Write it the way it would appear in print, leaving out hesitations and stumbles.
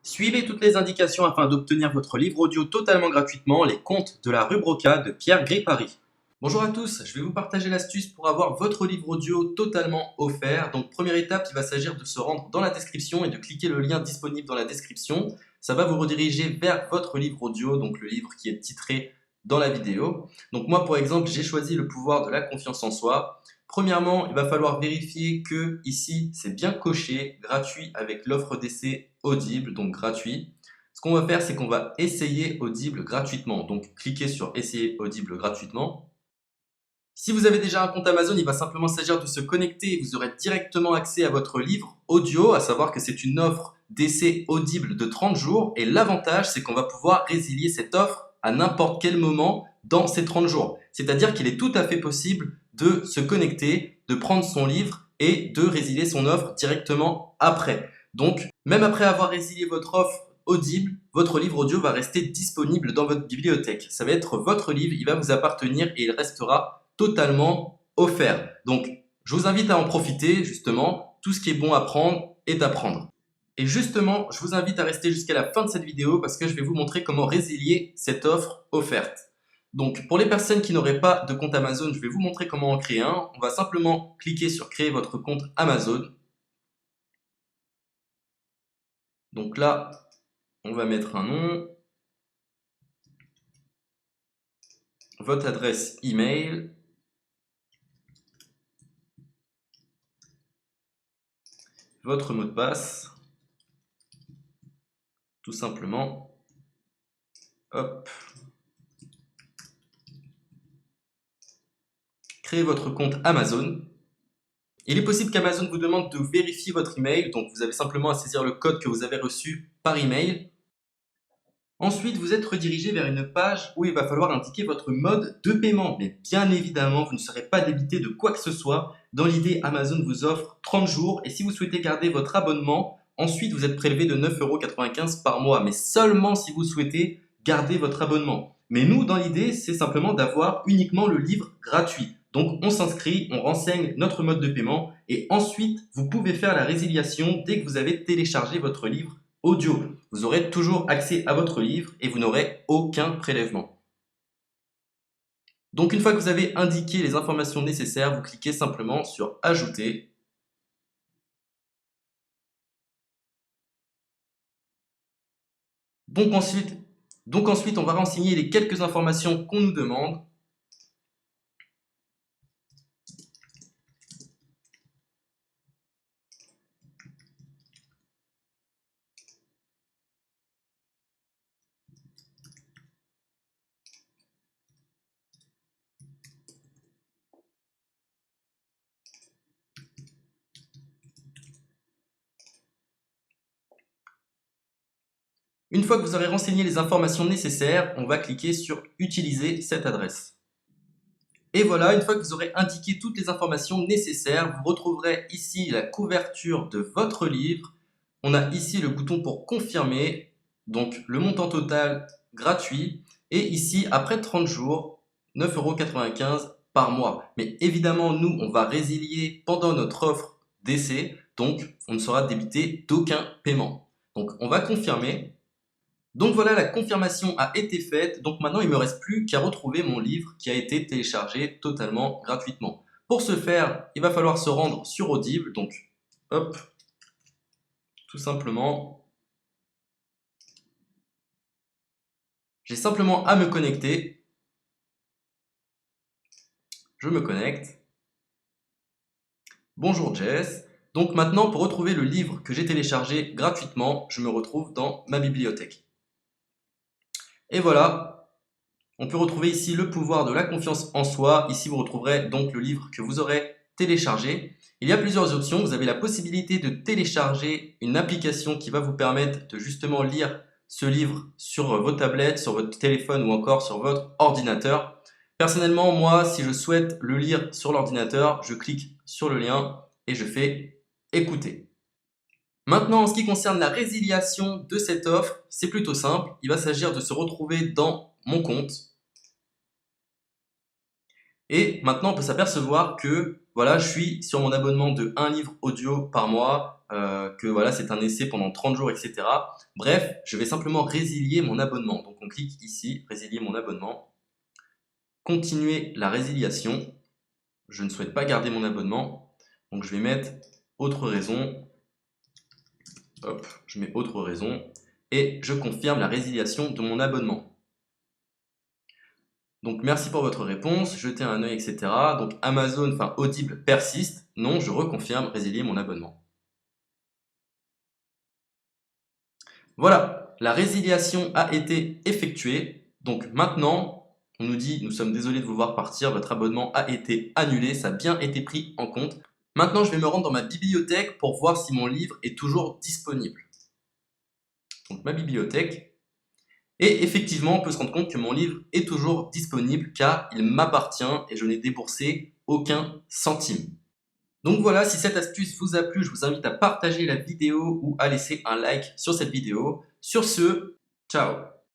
Suivez toutes les indications afin d'obtenir votre livre audio totalement gratuitement, Les Contes de la rue Broca de Pierre Gripari. Bonjour à tous, je vais vous partager l'astuce pour avoir votre livre audio totalement offert. Donc première étape, il va s'agir de se rendre dans la description et de cliquer le lien disponible dans la description. Ça va vous rediriger vers votre livre audio, donc le livre qui est titré dans la vidéo. Donc moi par exemple, j'ai choisi Le pouvoir de la confiance en soi. Premièrement, il va falloir vérifier que ici c'est bien coché, gratuit avec l'offre d'essai Audible, donc gratuit. Ce qu'on va faire, c'est qu'on va essayer Audible gratuitement. Donc cliquez sur Essayer Audible gratuitement. Si vous avez déjà un compte Amazon, il va simplement s'agir de se connecter et vous aurez directement accès à votre livre audio, à savoir que c'est une offre d'essai Audible de 30 jours. Et l'avantage, c'est qu'on va pouvoir résilier cette offre à n'importe quel moment dans ces 30 jours. C'est-à-dire qu'il est tout à fait possible de se connecter, de prendre son livre et de résilier son offre directement après. Donc, même après avoir résilié votre offre Audible, votre livre audio va rester disponible dans votre bibliothèque. Ça va être votre livre, il va vous appartenir et il restera totalement offert. Donc, je vous invite à en profiter, justement. Tout ce qui est bon à prendre est à prendre. Et justement, je vous invite à rester jusqu'à la fin de cette vidéo parce que je vais vous montrer comment résilier cette offre offerte. Donc, pour les personnes qui n'auraient pas de compte Amazon, je vais vous montrer comment en créer un. On va simplement cliquer sur créer votre compte Amazon. Donc là, on va mettre un nom, votre adresse email, votre mot de passe, tout simplement. Hop. Créez votre compte Amazon. Il est possible qu'Amazon vous demande de vérifier votre email, donc vous avez simplement à saisir le code que vous avez reçu par email. Ensuite, vous êtes redirigé vers une page où il va falloir indiquer votre mode de paiement. Mais bien évidemment, vous ne serez pas débité de quoi que ce soit. Dans l'idée, Amazon vous offre 30 jours et si vous souhaitez garder votre abonnement, ensuite vous êtes prélevé de 9,95 € par mois, mais seulement si vous souhaitez garder votre abonnement. Mais nous, dans l'idée, c'est simplement d'avoir uniquement le livre gratuit. Donc on s'inscrit, on renseigne notre mode de paiement et ensuite vous pouvez faire la résiliation dès que vous avez téléchargé votre livre audio. Vous aurez toujours accès à votre livre et vous n'aurez aucun prélèvement. Donc une fois que vous avez indiqué les informations nécessaires, vous cliquez simplement sur Ajouter. Donc ensuite, on va renseigner les quelques informations qu'on nous demande. Une fois que vous aurez renseigné les informations nécessaires, on va cliquer sur Utiliser cette adresse. Et voilà, une fois que vous aurez indiqué toutes les informations nécessaires, vous retrouverez ici la couverture de votre livre. On a ici le bouton pour confirmer, donc le montant total gratuit. Et ici, après 30 jours, 9,95 € par mois. Mais évidemment, nous, on va résilier pendant notre offre d'essai, donc on ne sera débité d'aucun paiement. Donc on va confirmer. Donc voilà, la confirmation a été faite, donc maintenant il ne me reste plus qu'à retrouver mon livre qui a été téléchargé totalement gratuitement. Pour ce faire, il va falloir se rendre sur Audible, donc hop, tout simplement, j'ai simplement à me connecter, je me connecte, bonjour Jess, donc maintenant pour retrouver le livre que j'ai téléchargé gratuitement, je me retrouve dans ma bibliothèque. Et voilà, on peut retrouver ici le pouvoir de la confiance en soi. Ici, vous retrouverez donc le livre que vous aurez téléchargé. Il y a plusieurs options. Vous avez la possibilité de télécharger une application qui va vous permettre de justement lire ce livre sur vos tablettes, sur votre téléphone ou encore sur votre ordinateur. Personnellement, moi, si je souhaite le lire sur l'ordinateur, je clique sur le lien et je fais écouter. Maintenant, en ce qui concerne la résiliation de cette offre, c'est plutôt simple. Il va s'agir de se retrouver dans mon compte. Et maintenant, on peut s'apercevoir que voilà, je suis sur mon abonnement de 1 livre audio par mois que voilà, c'est un essai pendant 30 jours, etc. Bref, je vais simplement résilier mon abonnement. Donc on clique ici, résilier mon abonnement. Continuer la résiliation. Je ne souhaite pas garder mon abonnement. Donc je vais mettre autre raison. Hop, je mets autre raison. Et je confirme la résiliation de mon abonnement. Donc merci pour votre réponse, jetez un œil, etc. Donc Amazon, enfin Audible persiste. Non, je reconfirme, résilier mon abonnement. Voilà, la résiliation a été effectuée. Donc maintenant, on nous dit, nous sommes désolés de vous voir partir, votre abonnement a été annulé, ça a bien été pris en compte. Maintenant, je vais me rendre dans ma bibliothèque pour voir si mon livre est toujours disponible. Donc ma bibliothèque. Et effectivement, on peut se rendre compte que mon livre est toujours disponible car il m'appartient et je n'ai déboursé aucun centime. Donc voilà, si cette astuce vous a plu, je vous invite à partager la vidéo ou à laisser un like sur cette vidéo. Sur ce, ciao!